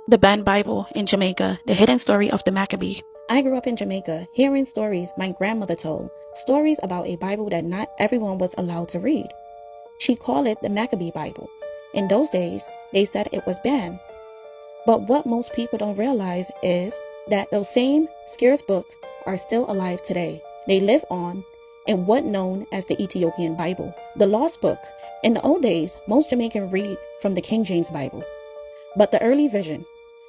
The Banned Bible in Jamaica, the hidden story of the Maccabee. I grew up in Jamaica hearing stories my grandmother told, stories about a Bible that not everyone was allowed to read. She called it the Maccabee Bible. In those days, they said it was banned. But what most people don't realize is that those same scarce books are still alive today. They live on in what known as the Ethiopian Bible, the lost book. In the old days, most Jamaicans read from the King James Bible. But the early version,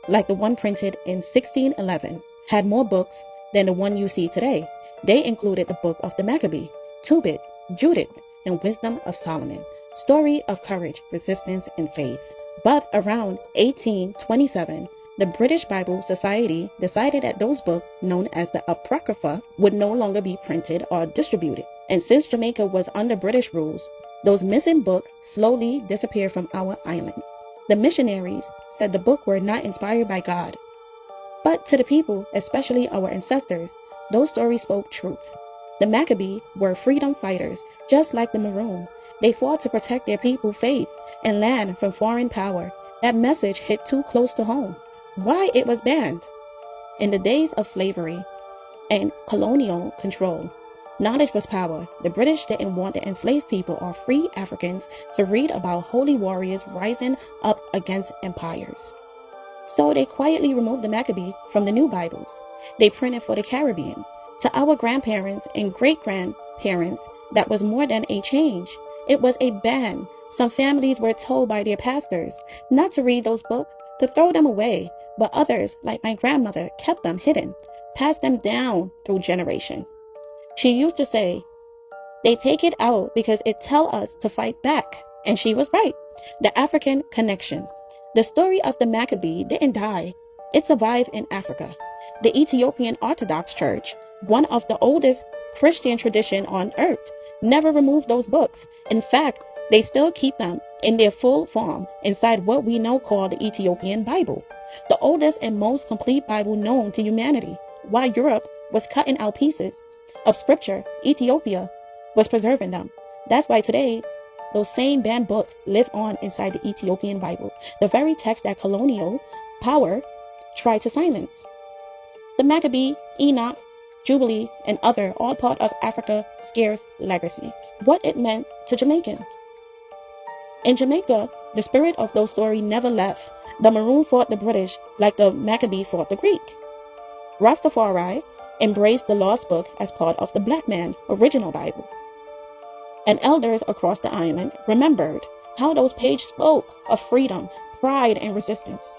like the one printed in 1611, had more books than the one you see today. They included the Book of the Maccabee, Tobit, Judith, and Wisdom of Solomon, story of courage, resistance, and faith. But around 1827, the British Bible Society decided that those books, known as the Apocrypha, would no longer be printed or distributed. And since Jamaica was under British rules, those missing books slowly disappeared from our island. The missionaries said the book were not inspired by God. But to the people, especially our ancestors, those stories spoke truth. The Maccabee were freedom fighters, just like the Maroon. They fought to protect their people's faith and land from foreign power. That message hit too close to home. Why it was banned? In the days of slavery and colonial control, knowledge was power. The British didn't want the enslaved people or free Africans to read about holy warriors rising up against empires. So they quietly removed the Maccabee from the new Bibles. They printed for the Caribbean. To our grandparents and great-grandparents, that was more than a change. It was a ban. Some families were told by their pastors not to read those books, to throw them away, but others, like my grandmother, kept them hidden, passed them down through generations. She used to say, they take it out because it tell us to fight back. And she was right. The African connection. The story of the Maccabee didn't die. It survived in Africa. The Ethiopian Orthodox Church, one of the oldest Christian tradition on earth, never removed those books. In fact, they still keep them in their full form inside what we now call the Ethiopian Bible, the oldest and most complete Bible known to humanity. While Europe was cutting out pieces of scripture, Ethiopia was preserving them. That's why today, those same banned books live on inside the Ethiopian Bible, the very text that colonial power tried to silence. The Maccabee, Enoch, Jubilee, and other, all part of Africa's scarce legacy. What it meant to Jamaicans. In Jamaica, the spirit of those stories never left. The Maroon fought the British like the Maccabee fought the Greek. Rastafari embraced the lost book as part of the black man original Bible. And elders across the island remembered how those pages spoke of freedom, pride, and resistance.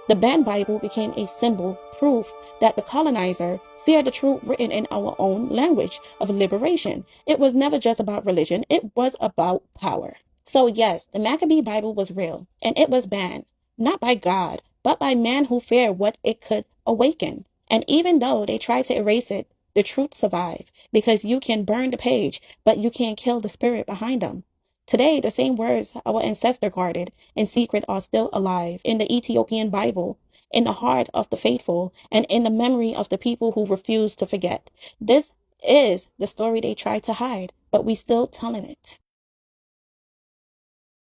The Banned Bible became a symbol, proof that the colonizer feared the truth written in our own language of liberation. It was never just about religion, it was about power. So yes, the Maccabee Bible was real, and it was banned, not by God, but by man who feared what it could awaken. And even though they tried to erase it, the truth survived, because you can burn the page, but you can't kill the spirit behind them. Today, the same words our ancestor guarded in secret are still alive in the Ethiopian Bible, in the heart of the faithful, and in the memory of the people who refuse to forget. This is the story they tried to hide, but we still telling it.